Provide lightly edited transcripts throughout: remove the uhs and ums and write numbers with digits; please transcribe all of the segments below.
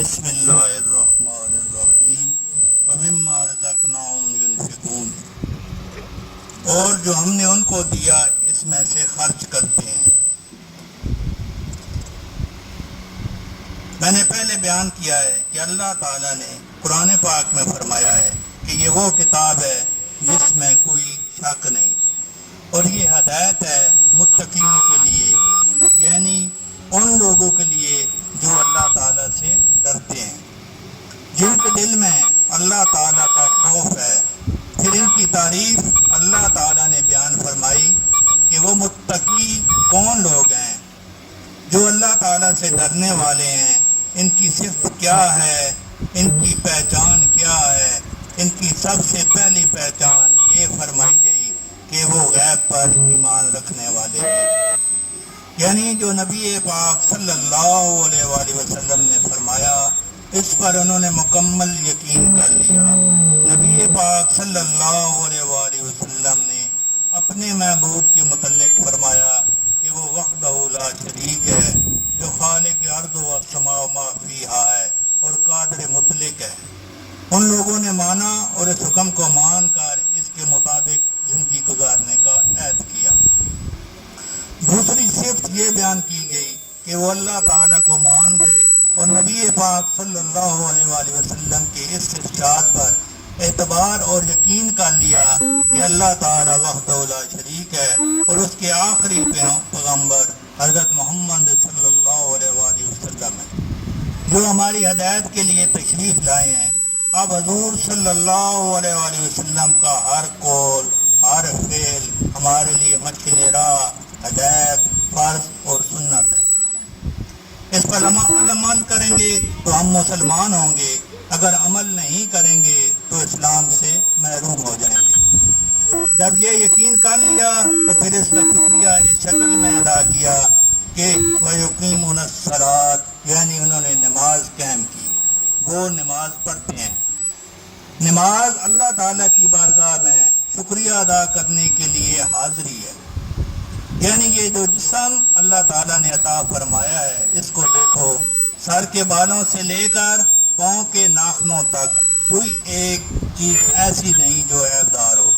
بسم اللہ الرحمن الرحیم ومما رزقناہم ينفقون، اور جو ہم نے ان کو دیا اس میں سے خرچ کرتے ہیں۔ میں نے پہلے بیان کیا ہے کہ اللہ تعالیٰ نے قرآن پاک میں فرمایا ہے کہ یہ وہ کتاب ہے جس میں کوئی شک نہیں، اور یہ ہدایت ہے متقین کے لیے، یعنی ان لوگوں کے لیے جو اللہ تعالیٰ سے ڈرتے ہیں، جن کے دل میں اللہ تعالیٰ کا خوف ہے۔ پھر ان کی تعریف اللہ تعالیٰ نے بیان فرمائی کہ وہ متقی کون لوگ ہیں، جو اللہ تعالیٰ سے ڈرنے والے ہیں۔ ان کی صفت کیا ہے، ان کی پہچان کیا ہے؟ ان کی سب سے پہلی پہچان یہ فرمائی گئی کہ وہ غیب پر ایمان رکھنے والے ہیں، یعنی جو نبی پاک صلی اللہ علیہ وآلہ وسلم نے فرمایا اس پر انہوں نے مکمل یقین کر لیا۔ نبی پاک صلی اللہ علیہ وآلہ وسلم نے اپنے محبوب کے متعلق فرمایا کہ وہ وحدہ لا شریک ہے، جو خالق ارض و سماء و ما فیہا ہے اور قادر مطلق ہے۔ ان لوگوں نے مانا اور اس حکم کو مان کر اس کے مطابق زندگی گزارنے کا عہد کیا۔ دوسری صفت یہ بیان کی گئی کہ وہ اللہ تعالیٰ کو مان گئے اور نبی پاک صلی اللہ علیہ وآلہ وسلم کے اس ارشاد پر اعتبار اور یقین کر لیا کہ اللہ تعالیٰ وحدہ لا شریک ہے، اور اس کے آخری پیغمبر حضرت محمد صلی اللہ علیہ وآلہ وسلم ہے، جو ہماری ہدایت کے لیے تشریف لائے ہیں۔ اب حضور صلی اللہ علیہ وآلہ وسلم کا ہر قول ہر فعل ہمارے لیے مشعل راہ، ہدایت، فرض اور سنت ہے۔ اس پر عمل کریں گے تو ہم مسلمان ہوں گے، اگر عمل نہیں کریں گے تو اسلام سے محروم ہو جائیں گے۔ جب یہ یقین کر لیا تو پھر اس کا شکریہ اس شکل میں ادا کیا کہ وَيُقِيمُونَ الصَّلَاةَ، یعنی انہوں نے نماز قائم کی، وہ نماز پڑھتے ہیں۔ نماز اللہ تعالیٰ کی بارگاہ میں شکریہ ادا کرنے کے لیے حاضری ہے، یعنی یہ جو جسم اللہ تعالیٰ نے عطا فرمایا ہے اس کو دیکھو، سر کے بالوں سے لے کر پاؤں کے ناخنوں تک کوئی ایک چیز ایسی نہیں جو عیبدار ہو،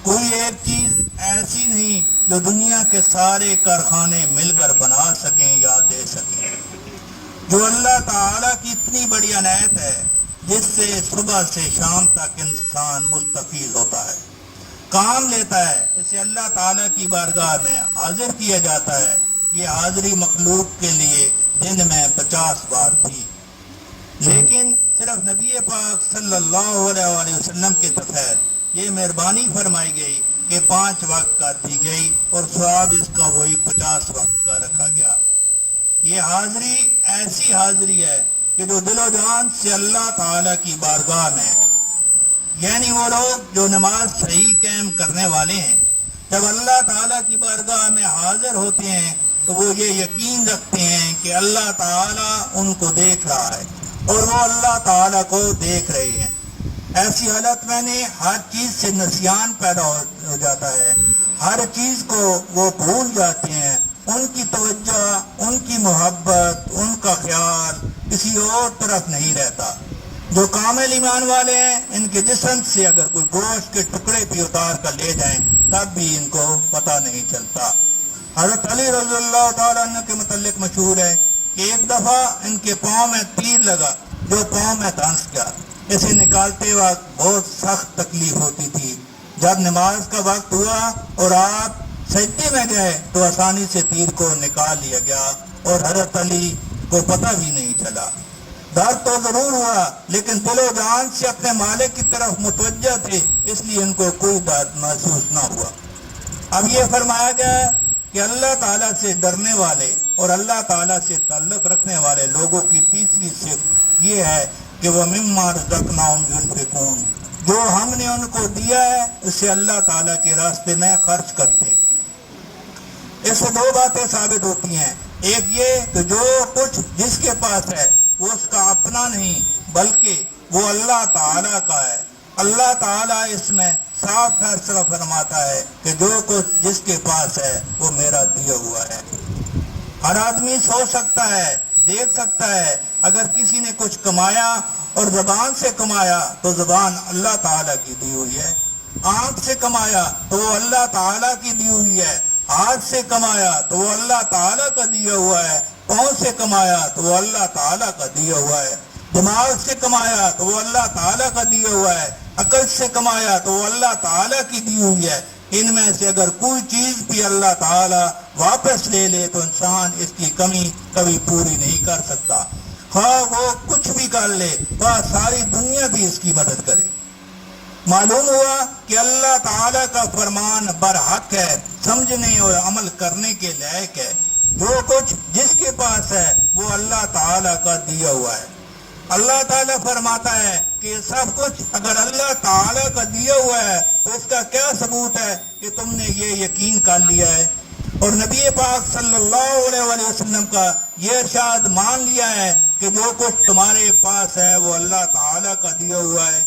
کوئی ایک چیز ایسی نہیں جو دنیا کے سارے کارخانے مل کر بنا سکیں یا دے سکیں۔ جو اللہ تعالیٰ کی اتنی بڑی عنایت ہے جس سے صبح سے شام تک انسان مستفید ہوتا ہے، کام لیتا ہے، اسے اللہ تعالیٰ کی بارگاہ میں حاضر کیا جاتا ہے۔ یہ حاضری مخلوق کے لیے دن میں 50 بار تھی، لیکن صرف نبی پاک صلی اللہ علیہ وآلہ وسلم کے تحت یہ مہربانی فرمائی گئی کہ 5 وقت کر دی گئی اور ثواب اس کا وہی 50 وقت کا رکھا گیا۔ یہ حاضری ایسی حاضری ہے کہ جو دل و جان سے اللہ تعالیٰ کی بارگاہ میں، یعنی وہ لوگ جو نماز صحیح قائم کرنے والے ہیں، جب اللہ تعالیٰ کی بارگاہ میں حاضر ہوتے ہیں تو وہ یہ یقین رکھتے ہیں کہ اللہ تعالیٰ ان کو دیکھ رہا ہے اور وہ اللہ تعالیٰ کو دیکھ رہے ہیں۔ ایسی حالت میں نے ہر چیز سے نسیان پیدا ہو جاتا ہے، ہر چیز کو وہ بھول جاتے ہیں، ان کی توجہ، ان کی محبت، ان کا خیال کسی اور طرف نہیں رہتا۔ جو کامل ایمان والے ہیں ان کے جسم سے اگر کوئی گوشت کے ٹکڑے بھی اتار کر لے جائیں تب بھی ان کو پتہ نہیں چلتا۔ حضرت علی رضی اللہ تعالیٰ عنہ کے متعلق مشہور ہے کہ ایک دفعہ ان کے پاؤں میں تیر لگا جو پاؤں میں دھنس گیا۔ اسے نکالتے وقت بہت سخت تکلیف ہوتی تھی۔ جب نماز کا وقت ہوا اور آپ سجدے میں گئے تو آسانی سے تیر کو نکال لیا گیا اور حضرت علی کو پتہ بھی نہیں چلا۔ درد تو ضرور ہوا لیکن دل و جان سے اپنے مالک کی طرف متوجہ تھے، اس لیے ان کو کوئی درد محسوس نہ ہوا۔ اب یہ فرمایا گیا کہ اللہ تعالیٰ سے ڈرنے والے اور اللہ تعالیٰ سے تعلق رکھنے والے لوگوں کی تیسری صفت یہ ہے کہ وہ مما رزقناہم ينفقون، جو ہم نے ان کو دیا ہے اسے اللہ تعالیٰ کے راستے میں خرچ کرتے ہیں۔ اس سے 2 باتیں ثابت ہوتی ہیں، ایک یہ کہ جو کچھ جس کے پاس ہے وہ اس کا اپنا نہیں بلکہ وہ اللہ تعالیٰ کا ہے۔ اللہ تعالیٰ اس میں صاف فیصلہ فرماتا ہے کہ جو کچھ جس کے پاس ہے وہ میرا دیا ہوا ہے۔ ہر آدمی سوچ سکتا ہے دیکھ سکتا ہے۔ اگر کسی نے کچھ کمایا اور زبان سے کمایا تو زبان اللہ تعالیٰ کی دی ہوئی ہے، آنکھ سے کمایا تو وہ اللہ تعالیٰ کی دی ہوئی ہے، ہاتھ سے کمایا تو وہ اللہ تعالیٰ کا دیا ہوا ہے، پاؤں سے کمایا تو وہ اللہ تعالیٰ کا دیا ہوا ہے، دماغ سے کمایا تو وہ اللہ تعالیٰ کا دیا ہوا ہے، عقل سے کمایا تو وہ اللہ تعالیٰ کی دی ہوئی ہے۔ ان میں سے اگر کوئی چیز بھی اللہ تعالیٰ واپس لے لے تو انسان اس کی کمی کبھی پوری نہیں کر سکتا، خواہ وہ کچھ بھی کر لے، خواہ ساری دنیا بھی اس کی مدد کرے۔ معلوم ہوا کہ اللہ تعالیٰ کا فرمان برحق ہے، سمجھنے اور عمل کرنے کے لائق ہے۔ جو کچھ جس کے پاس ہے وہ اللہ تعالیٰ کا دیا ہوا ہے۔ اللہ تعالیٰ فرماتا ہے کہ یہ سب کچھ اگر اللہ تعالیٰ کا دیا ہوا ہے تو اس کا کیا ثبوت ہے کہ تم نے یہ یقین کر لیا ہے اور نبی پاک صلی اللہ علیہ وسلم کا یہ ارشاد مان لیا ہے کہ جو کچھ تمہارے پاس ہے وہ اللہ تعالیٰ کا دیا ہوا ہے۔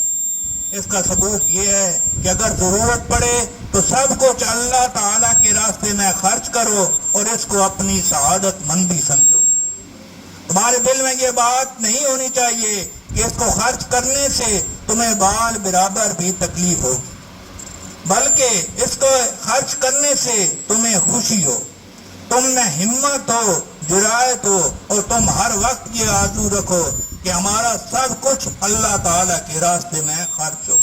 اس کا ثبوت یہ ہے کہ اگر ضرورت پڑے تو سب کچھ اللہ تعالیٰ کے راستے میں خرچ کرو اور اس کو اپنی سعادت مندی سمجھو۔ تمہارے دل میں یہ بات نہیں ہونی چاہیے کہ اس کو خرچ کرنے سے تمہیں بال برابر بھی تکلیف ہوگی، بلکہ اس کو خرچ کرنے سے تمہیں خوشی ہو، تم میں ہمت ہو، جرأت ہو، اور تم ہر وقت یہ آرزو رکھو کہ ہمارا سب کچھ اللہ تعالیٰ کے راستے میں خرچ ہو۔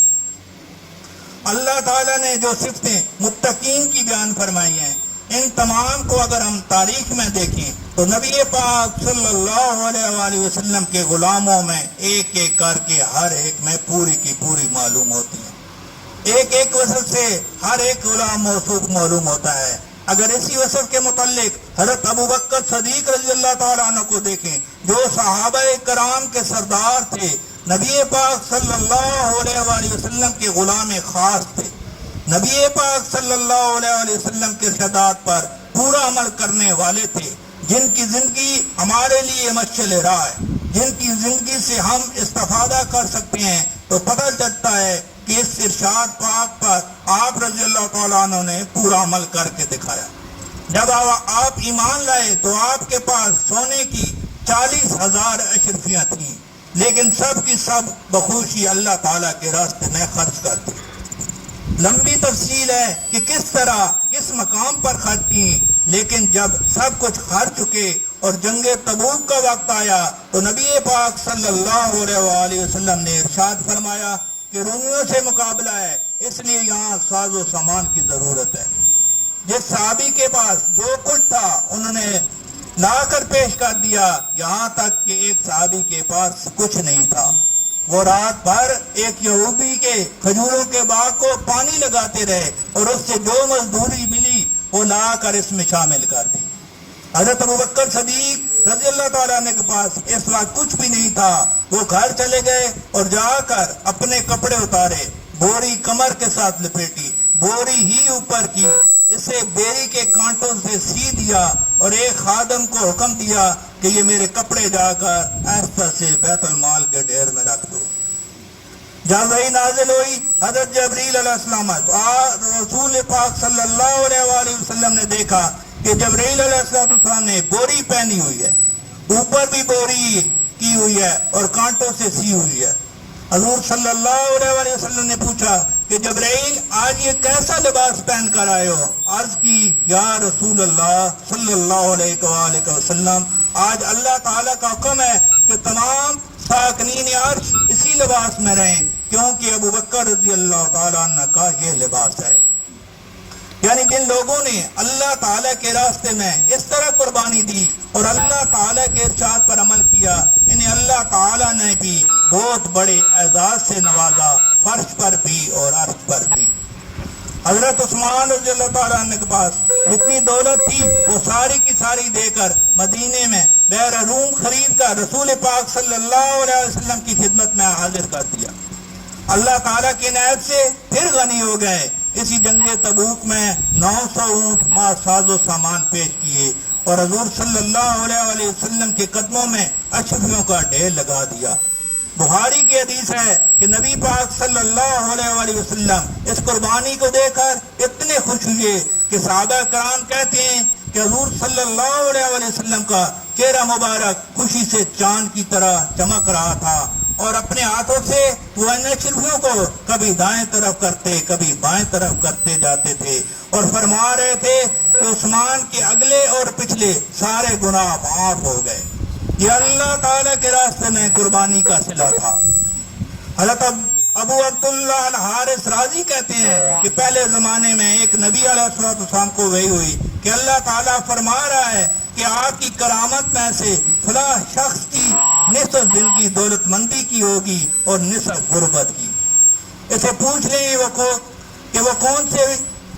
اللہ تعالیٰ نے جو صفتیں متقین کی بیان فرمائی ہیں، ان تمام کو اگر ہم تاریخ میں دیکھیں تو نبی پاک صلی اللہ علیہ وسلم کے غلاموں میں ایک ایک کر کے ہر ایک میں پوری کی پوری معلوم ہوتی ہیں۔ ایک ایک وصف سے ہر ایک غلام موصوف معلوم ہوتا ہے۔ اگر اسی وصف کے متعلق حضرت ابو بکر صدیق رضی اللہ تعالیٰ عنہ کو دیکھیں جو صحابہ کرام کے سردار تھے، نبی پاک صلی اللہ علیہ وسلم کے غلام خاص تھے، نبی پاک صلی اللہ علیہ وسلم کے ارشادات پر پورا عمل کرنے والے تھے، جن کی زندگی ہمارے لیے مشعل راہ ہے، جن کی زندگی سے ہم استفادہ کر سکتے ہیں۔ تو پتہ چلتا ہے کہ اس ارشاد پاک پر آپ رضی اللہ تعالیٰ عنہ نے پورا عمل کر کے دکھایا۔ جب آپ ایمان لائے تو آپ کے پاس سونے کی 40,000 اشرفیاں تھیں، لیکن سب کی سب بخوشی اللہ تعالیٰ کے راستے میں خرچ کر دی۔ لمبی تفصیل ہے کہ کس طرح کس مقام پر خرچ کی، لیکن جب سب کچھ خرچ چکے اور جنگ تبوک کا وقت آیا تو نبی پاک صلی اللہ علیہ وسلم نے ارشاد فرمایا کہ رومیوں سے مقابلہ ہے، اس لیے یہاں ساز و سامان کی ضرورت ہے۔ جس صحابی کے پاس جو کچھ تھا انہوں نے لا کر پیش کر دیا، یہاں تک کہ ایک صحابی کے پاس کچھ نہیں تھا، وہ رات بھر ایک یہودی کے کھجوروں کے باغ کو پانی لگاتے رہے اور اس سے جو مزدوری ملی وہ لا کر اس میں شامل کر دی۔ حضرت ابو بکر صدیق رضی اللہ تعالیٰ عنہ کے پاس اس وقت کچھ بھی نہیں تھا، وہ گھر چلے گئے اور جا کر اپنے کپڑے اتارے، بوری کمر کے ساتھ لپیٹی، بوری ہی اوپر کی، اسے بیری کے کانٹوں سے سی دیا اور ایک خادم کو حکم دیا کہ یہ میرے کپڑے جا کر آہستہ سے بیت المال کے ڈھیر میں رکھ دو۔ جب وہی نازل ہوئی حضرت جبریل علیہ السلام تو رسول پاک صلی اللہ علیہ وسلم نے دیکھا کہ جبریل علیہ السلام نے بوری پہنی ہوئی ہے، اوپر بھی بوری کی ہوئی ہے اور کانٹوں سے سی ہوئی ہے۔ حضور صلی اللہ علیہ وسلم نے پوچھا کہ جبرائیل آج یہ کیسا لباس پہن کر آئے ہو؟ عرض کی یا رسول اللہ صلی اللہ علیہ وسلم، آج اللہ تعالیٰ کا حکم ہے کہ تمام ساکنین عرش اسی لباس میں رہیں، کیونکہ ابو بکر رضی اللہ تعالیٰ عنہ کا یہ لباس ہے۔ یعنی جن لوگوں نے اللہ تعالیٰ کے راستے میں اس طرح قربانی دی اور اللہ تعالیٰ کے ارشاد پر عمل کیا، انہیں اللہ تعالیٰ نے بھی بہت بڑے اعزاز سے نوازا، فرش پر بھی اور عرش پر بھی۔ حضرت عثمان رضی اللہ تعالیٰ عنہ کے پاس جتنی دولت تھی وہ ساری کی ساری دے کر مدینے میں بحر روم خرید کر رسول پاک صلی اللہ علیہ وسلم کی خدمت میں حاضر کر دیا۔ اللہ تعالیٰ کی عنایت سے پھر غنی ہو گئے۔ اسی جنگ تبوک میں 900 اونٹ ما ساز و سامان پیش کیے اور حضور صلی اللہ علیہ وسلم کے قدموں میں اشرفیوں کا ڈھیر لگا دیا۔ بخاری کی حدیث ہے کہ نبی پاک صلی اللہ علیہ وسلم اس قربانی کو دیکھ کر اتنے خوش ہوئے کہ صحابہ کرام کہتے ہیں کہ حضور صلی اللہ علیہ وسلم کا چہرہ مبارک خوشی سے چاند کی طرح چمک رہا تھا اور اپنے ہاتھوں سے وہ شرفیوں کو کبھی دائیں طرف کرتے کبھی بائیں طرف کرتے جاتے تھے اور فرما رہے تھے کہ عثمان کے اگلے اور پچھلے سارے گناہ معاف ہو گئے۔ یہ اللہ تعالیٰ کے راستے میں قربانی کا صلہ تھا۔ حضرت ابو عبداللہ الحارث رازی کہتے ہیں کہ پہلے زمانے میں ایک نبی علیہ السلام کو وحی ہوئی کہ اللہ تعالیٰ فرما رہا ہے کہ آپ کی کرامت میں سے فلاں شخص کی نصف زندگی دولت مندی کی ہوگی اور نصف غربت کی۔ اسے پوچھ لیں کہ وہ کون سے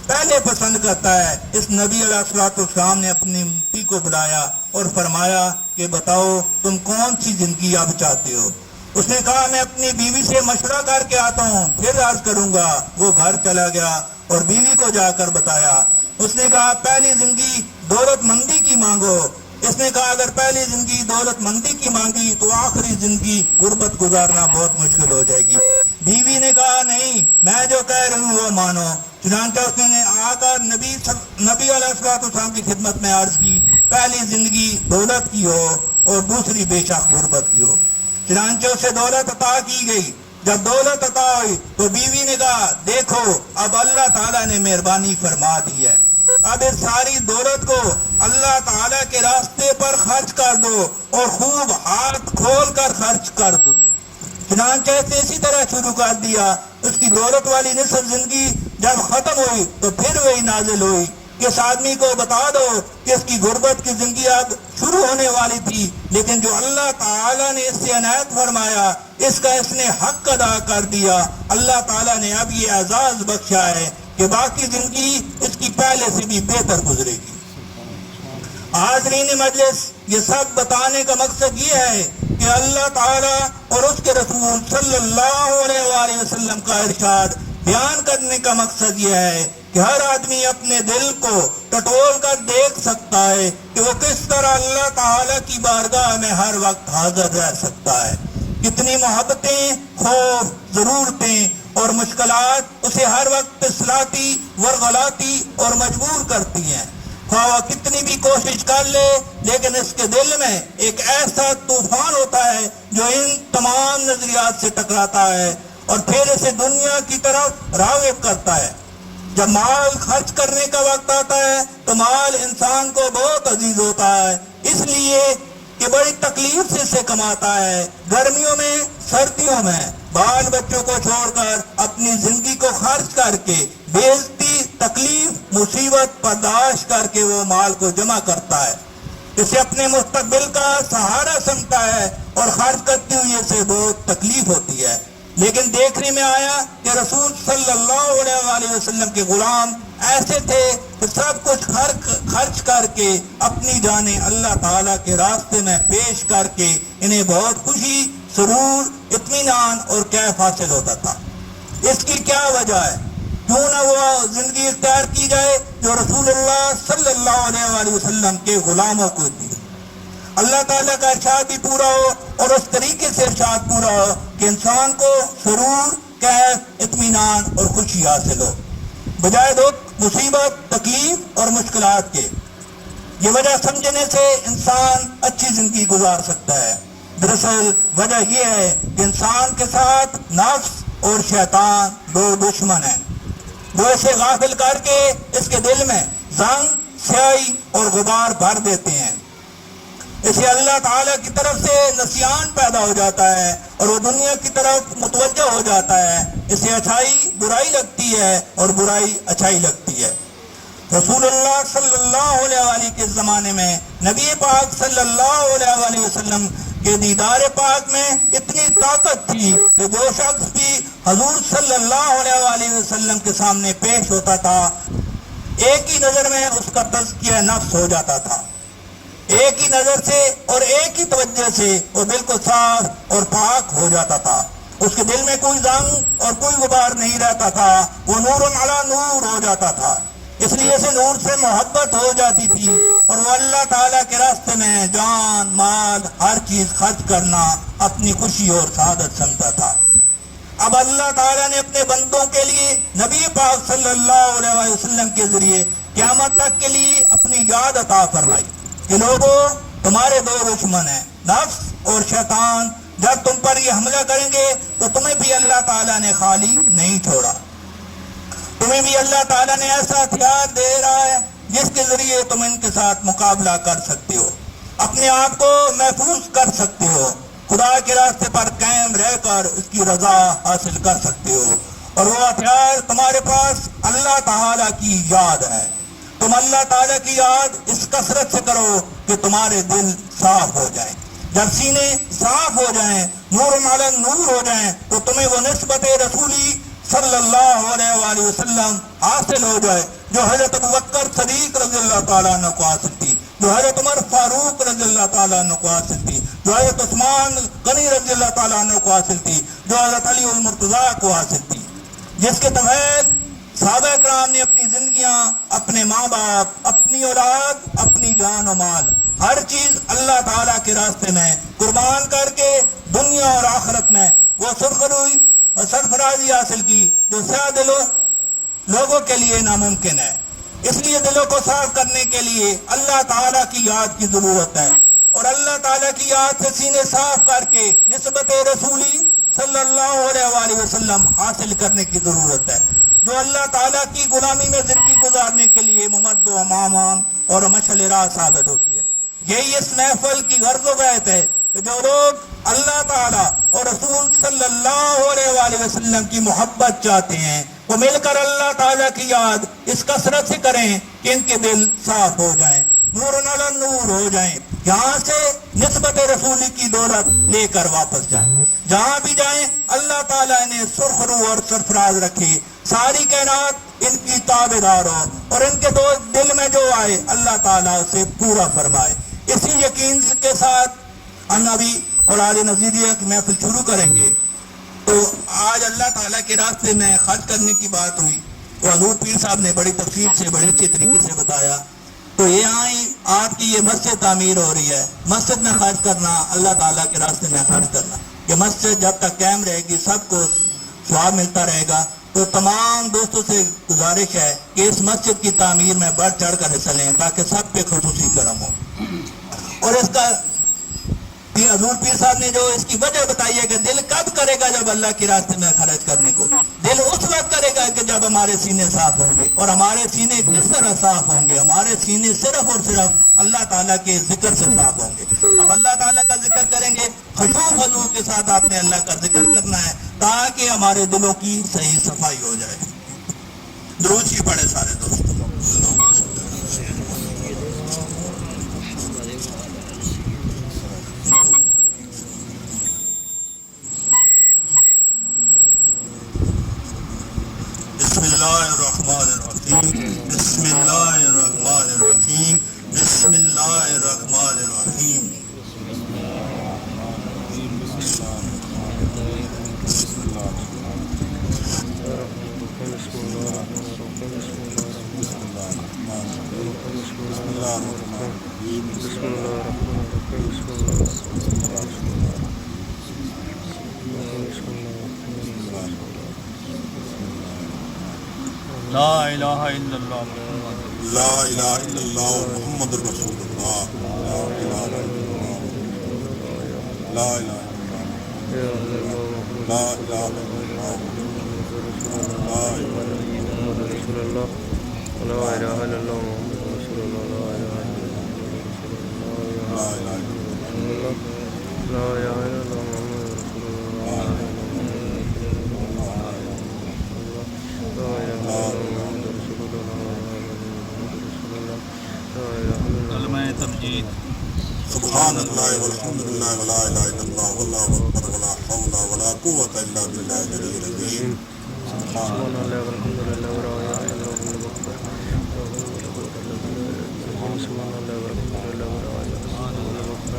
پہلے پسند کرتا ہے۔ اس نبی علیہ السلام نے اپنی امتی کو بلایا اور فرمایا کہ بتاؤ تم کون سی زندگی اب چاہتے ہو؟ اس نے کہا میں اپنی بیوی سے مشورہ کر کے آتا ہوں پھر عرض کروں گا۔ وہ گھر چلا گیا اور بیوی کو جا کر بتایا۔ اس نے کہا پہلی زندگی دولت مندی کی مانگو۔ اس نے کہا اگر پہلی زندگی دولت مندی کی مانگی تو آخری زندگی غربت گزارنا بہت مشکل ہو جائے گی۔ بیوی نے کہا نہیں میں جو کہہ رہی ہوں وہ مانو۔ چنانچہ اس نے آ کر نبی علیہ السلام کی خدمت میں عرض کی پہلی زندگی دولت کی ہو اور دوسری بے شک غربت کی ہو۔ چنانچہ اسے دولت عطا کی گئی۔ جب دولت عطا ہوئی تو بیوی نے کہا دیکھو اب اللہ تعالیٰ نے مہربانی فرما دی ہے، اب اس ساری دولت کو اللہ تعالیٰ کے راستے پر خرچ کر دو اور خوب ہاتھ کھول کر خرچ کر دو۔ چنانچہ اسے اسی طرح شروع کر دیا۔ اس کی دولت والی نصف زندگی جب ختم ہوئی تو پھر وہی نازل ہوئی کہ اس آدمی کو بتا دو کہ اس کی غربت کی زندگی اب شروع ہونے والی تھی، لیکن جو اللہ تعالیٰ نے اس سے عنایت فرمایا اس کا اس نے حق ادا کر دیا۔ اللہ تعالیٰ نے اب یہ اعزاز بخشا ہے کہ باقی زندگی اس کی پہلے سے بھی بہتر گزرے گی۔ حاضرین مجلس، یہ سب بتانے کا مقصد یہ ہے کہ اللہ تعالیٰ اور اس کے رسول صلی اللہ علیہ وآلہ وسلم کا ارشاد بیان کرنے کا مقصد یہ ہے کہ ہر آدمی اپنے دل کو ٹٹول کر دیکھ سکتا ہے کہ وہ کس طرح اللہ تعالیٰ کی بارگاہ میں ہر وقت حاضر رہ سکتا ہے۔ کتنی محبتیں، خوف، ضرورتیں اور مشکلات اسے ہر وقت اصلاحاتی ورغلاتی اور مجبور کرتی ہیں۔ خواہ کتنی بھی کوشش کر لے لیکن اس کے دل میں ایک ایسا طوفان ہوتا ہے جو ان تمام نظریات سے ٹکراتا ہے اور پھر اسے دنیا کی طرف راغب کرتا ہے۔ جب مال خرچ کرنے کا وقت آتا ہے تو مال انسان کو بہت عزیز ہوتا ہے، اس لیے کہ بڑی تکلیف سے اسے کماتا ہے۔ گرمیوں میں، سردیوں میں بال بچوں کو چھوڑ کر اپنی زندگی کو خرچ کر کے بے عزتی، تکلیف، مصیبت برداشت کر کے وہ مال کو جمع کرتا ہے، اسے اپنے مستقبل کا سہارا سمجھتا ہے اور خرچ کرتے ہوئے اسے بہت تکلیف ہوتی ہے۔ لیکن دیکھنے میں آیا کہ رسول صلی اللہ علیہ وآلہ وسلم کے غلام ایسے تھے کہ سب کچھ خرچ کر کے اپنی جانیں اللہ تعالیٰ کے راستے میں پیش کر کے انہیں بہت خوشی، سرور، اطمینان اور کیف حاصل ہوتا تھا۔ اس کی کیا وجہ ہے؟ کیوں نہ وہ زندگی اختیار کی جائے جو رسول اللہ صلی اللہ علیہ وآلہ وسلم کے غلاموں کو دی۔ اللہ تعالیٰ کا ارشاد بھی پورا ہو اور اس طریقے سے ارشاد پورا ہو کہ انسان کو سرور، کیف، اطمینان اور خوشی حاصل ہو بجائے دکھ، مصیبت، تکلیف اور مشکلات کے۔ یہ وجہ سمجھنے سے انسان اچھی زندگی گزار سکتا ہے۔ دراصل وجہ یہ ہے کہ انسان کے ساتھ نفس اور شیطان دو دشمن ہیں جو اسے غافل کر کے اس کے دل میں زنگ، سیاہی اور غبار بھر دیتے ہیں۔ اسے اللہ تعالیٰ کی طرف سے نسیان پیدا ہو جاتا ہے اور وہ دنیا کی طرف متوجہ ہو جاتا ہے۔ اسے اچھائی برائی لگتی ہے اور برائی اچھائی لگتی ہے۔ رسول اللہ صلی اللہ علیہ وآلہ کے زمانے میں نبی پاک صلی اللہ علیہ وآلہ وسلم کے دیدار پاک میں اتنی طاقت تھی کہ جو شخص بھی حضور صلی اللہ علیہ وآلہ وسلم کے سامنے پیش ہوتا تھا ایک ہی نظر میں اس کا تزکیہ نفس ہو جاتا تھا، ایک ہی نظر سے اور ایک ہی توجہ سے وہ بالکل صاف اور پاک ہو جاتا تھا۔ اس کے دل میں کوئی زنگ اور کوئی غبار نہیں رہتا تھا، وہ نور علی نور ہو جاتا تھا، اس لیے اسے نور سے محبت ہو جاتی تھی اور وہ اللہ تعالیٰ کے راستے میں جان، مال، ہر چیز خرچ کرنا اپنی خوشی اور سعادت سمجھتا تھا۔ اب اللہ تعالیٰ نے اپنے بندوں کے لیے نبی پاک صلی اللہ علیہ وسلم کے ذریعے قیامت تک کے لیے اپنی یاد عطا فرمائی کہ لوگوں تمہارے دو دشمن ہیں، نفس اور شیطان. جب تم پر یہ حملہ کریں گے تو تمہیں بھی اللہ تعالیٰ نے خالی نہیں چھوڑا. تمہیں بھی اللہ تعالیٰ نے ایسا ہتھیار دے رہا ہے جس کے ذریعے تم ان کے ساتھ مقابلہ کر سکتے ہو، اپنے آپ کو محفوظ کر سکتے ہو، خدا کے راستے پر قائم رہ کر اس کی رضا حاصل کر سکتے ہو. اور وہ ہتھیار تمہارے پاس اللہ تعالیٰ کی یاد ہے. تم اللہ تعالیٰ کی یاد اس کثرت سے کرو کہ تمہارے دل صاف ہو جائیں. جب سینے صاف ہو جائیں، نور علی نور ہو جائیں، تو تمہیں وہ نسبت رسولی صلی اللہ علیہ وآلہ وسلم حاصل ہو جائے جو حضرت ابوبکر صدیق رضی اللہ تعالیٰ عنہ کو حاصل تھی، جو حضرت عمر فاروق رضی اللہ تعالیٰ عنہ کو حاصل تھی، جو حضرت عثمان غنی رضی اللہ تعالیٰ عنہ کو حاصل تھی، جو حضرت علی المرتضیٰ کو حاصل تھی، جس کے طویل صحابہ کرام نے اپنی زندگیاں، اپنے ماں باپ، اپنی اولاد، اپنی جان و مال، ہر چیز اللہ تعالیٰ کے راستے میں قربان کر کے دنیا اور آخرت میں وہ سرخروئی اور سرفرازی حاصل کی جو سیاہ دلوں لوگوں کے لیے ناممکن ہے. اس لیے دلوں کو صاف کرنے کے لیے اللہ تعالیٰ کی یاد کی ضرورت ہے، اور اللہ تعالیٰ کی یاد سے سینے صاف کر کے نسبت رسولی صلی اللہ علیہ وآلہ وسلم حاصل کرنے کی ضرورت ہے، جو اللہ تعالیٰ کی غلامی میں زندگی گزارنے کے لیے ممد و مامان اور مشعل راہ ثابت ہوتی ہے. یہی اس محفل کی غرض و غایت ہے کہ جو لوگ اللہ تعالیٰ اور رسول صلی اللہ علیہ وآلہ وسلم کی محبت چاہتے ہیں وہ مل کر اللہ تعالیٰ کی یاد اس کثرت سے کریں کہ ان کے دل صاف ہو جائیں، نور علی نور ہو جائیں، یہاں سے نسبت رسولی کی دولت لے کر واپس جائیں. جہاں بھی جائیں اللہ تعالیٰ انہیں سرخ رو اور سرفراز رکھے، ساری کائنات ان کی تابع دار ہو، اور ان کے دل میں جو آئے اللہ تعالیٰ اسے پورا فرمائے. اسی یقین کے ساتھ ہم ابھی اولاد نذیریہ کی محفل شروع کریں گے. تو آج اللہ تعالیٰ کے راستے میں خرچ کرنے کی بات ہوئی تو حضور پیر صاحب نے بڑی تفصیل سے بڑے اچھے طریقے سے بتایا. تو یہاں ہی آپ کی یہ مسجد تعمیر ہو رہی ہے، مسجد میں خرچ کرنا، اللہ تعالیٰ کے راستے میں خرچ کرنا. یہ مسجد جب تک قائم رہے گی سب کو ثواب ملتا رہے گا. تو تمام دوستوں سے گزارش ہے کہ اس مسجد کی تعمیر میں بڑھ چڑھ کر حصہ لیں تاکہ سب پہ خصوصی کرم ہو. اور اس کا حضور پیر صاحب نے جو اس کی وجہ بتائی ہے کہ دل کب کرے گا جب اللہ کے راستے میں خرچ کرنے کو، دل اس وقت کرے گا کہ جب ہمارے سینے صاف ہوں گے. اور ہمارے سینے کس طرح صاف ہوں گے؟ ہمارے سینے صرف اور صرف اللہ تعالیٰ کے ذکر سے صاف ہوں گے. اب اللہ تعالیٰ کا ذکر کریں گے، خشوع و خضوع کے ساتھ آپ نے اللہ کا ذکر کرنا ہے تاکہ ہمارے دلوں کی صحیح صفائی ہو جائے. درود ہی پڑھے سارے دوست. بسم اللہ الرحمن الرحیم، بسم اللہ الرحمن الرحیم، بسم اللہ الرحمن الرحیم. لا الہ الا اللہ، لا الہ الا اللہ محمد رسول اللہ. لا الہ لا الہ الا کلمہ تمجید. سبحان اللہ والحمد للہ ولا الہ الا اللہ واللہ اکبر ولا حول ولا قوۃ الا باللہ العلی العظیم. سبحان اللہ والحمد للہ ولا الہ الا اللہ سبحان اللہ والحمد للہ ولا الہ الا اللہ ولا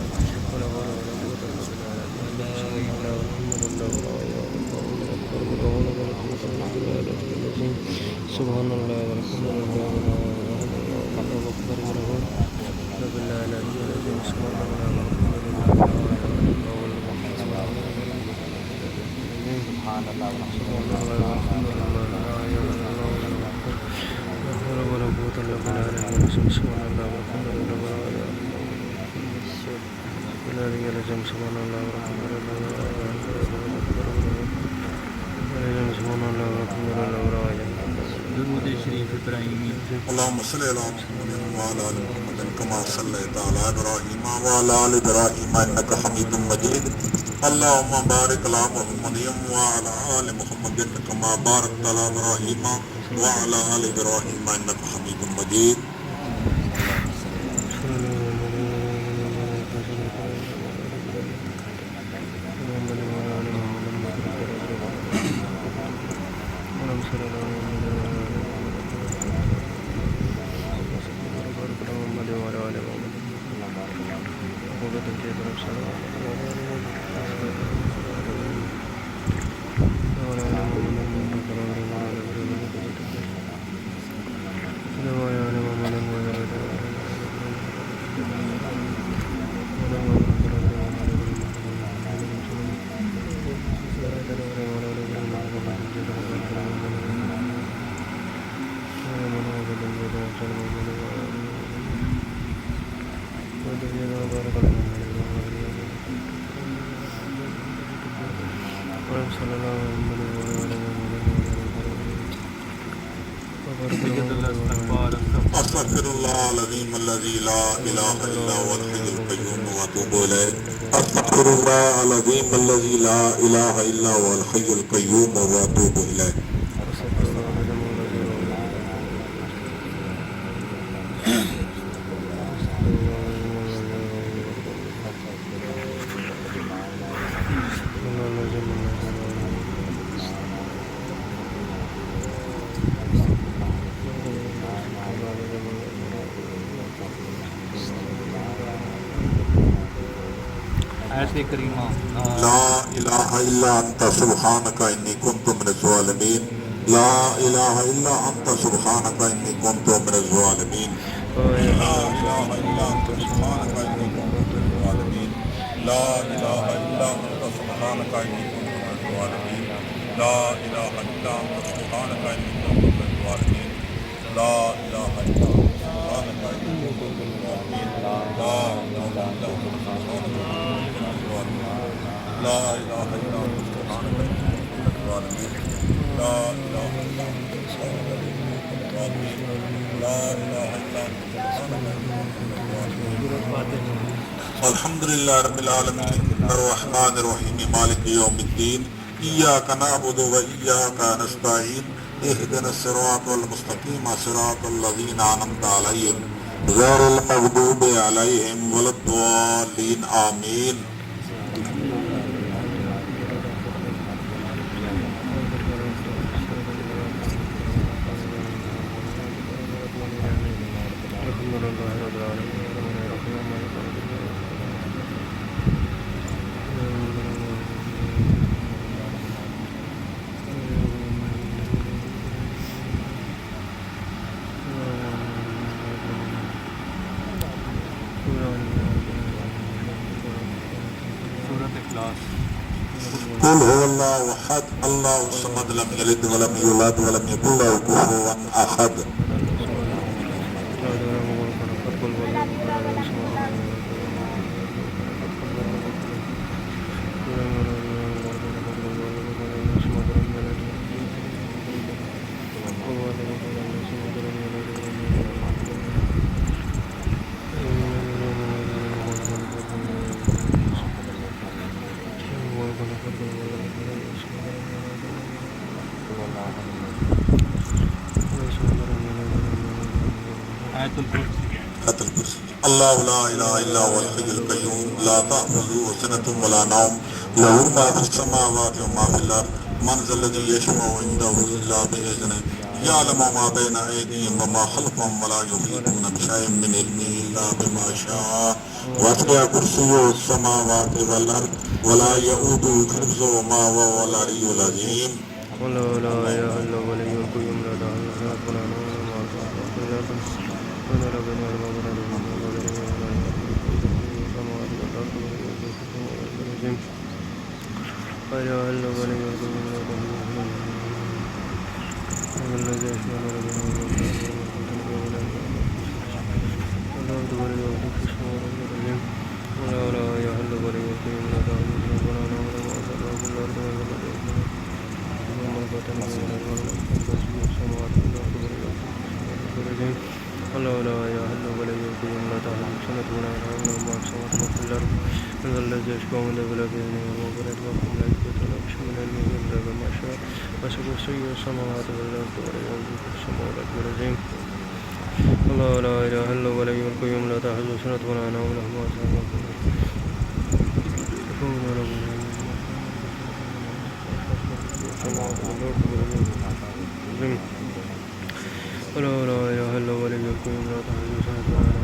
حول ولا قوۃ الا باللہ. سبحان اللہ والحمد للہ ولا الہ الا اللہ درود شریف ابراہیمی. اللهم صل على محمد وعلى ال محمد كما صليت على ابراهيم وعلى ال ابراهيم انك حميد مجيد. اللهم بارك على محمد وعلى ال محمد كما باركت على ابراهيم وعلى ال ابراهيم انك حميد مجيد. استغفر الله العظيم الذي لا اله الا هو الحي القيوم واتوب اليه. استغفر الله العظيم الذي لا اله الا هو الحي القيوم واتوب اليه. آیت کریمہ. لا الہ الا انت سبحانک انی کنت من الظالمین. لا الہ الا انت سبحانک انی کنت من الظالمین. لا الہ الا انت سبحانک انی کنت من الظالمین. لا الہ الا انت سبحانک انی کنت من الظالمین. لا الہ الا انت سبحانک انی کنت من الظالمین. لا الہ الا انت سبحانک انی کنت من الظالمین. لا الہ الا انت سبحانک لا الہ الا انت سبحانک انی کنت من الظالمین. لا الہ الا انت سبحانک انی کنت من الظالمین. لا الہ الا انت سبحانک انی کنت من الظالمین. الحمد للہ رب العالمین الرحمن الرحیم مالک یوم الدین. ایاک نعبد و ایاک نستعین. اهدنا الصراط المستقیم صراط الذین انعمت علیہم غیر المغضوب علیہم ولا الضالین آمین. قل هو الله احد الله الصمد لم يلد ولم يولد ولم يكن له كفوا احد. الله لا اله الا هو الحي القيوم لا تأخذه سنة ولا نوم له ما في السماوات وما في الارض من ذا الذي يشفع عنده الا باذنه يعلم ما بين ايديهم وما خلفهم ولا يحيطون بشيء من علمه الا بما شاء وسع كرسيه السماوات والارض ولا يؤوده حفظهما وهو العلي العظيم. ولا لا اله الا هو الحي القيوم لا تأخذه سنة ولا نوم ولا يحل ولا يقيم لا تعبد ولا نعمل ما أسأل كل أرض ولا البطن ولا السماوات والأرض ولا الله لا يحل ولا يقيم لا تعبد سنة ولا نعمل ما أسأل كل الأرض من الذي يشفع من بلا بإذنه ومغفرة لكم لا يكفر لكم من علمه إلا ما شاء وسع كرسيه السماوات والأرض ولا يؤوده السماء والأرض الله لا إله إلا هو الحي القيوم لا تأخذه سنة ولا نوم له ما في السماوات والأرض ولا لا إله إلا هو الحي القيوم لا تأخذه سنة ولا نوم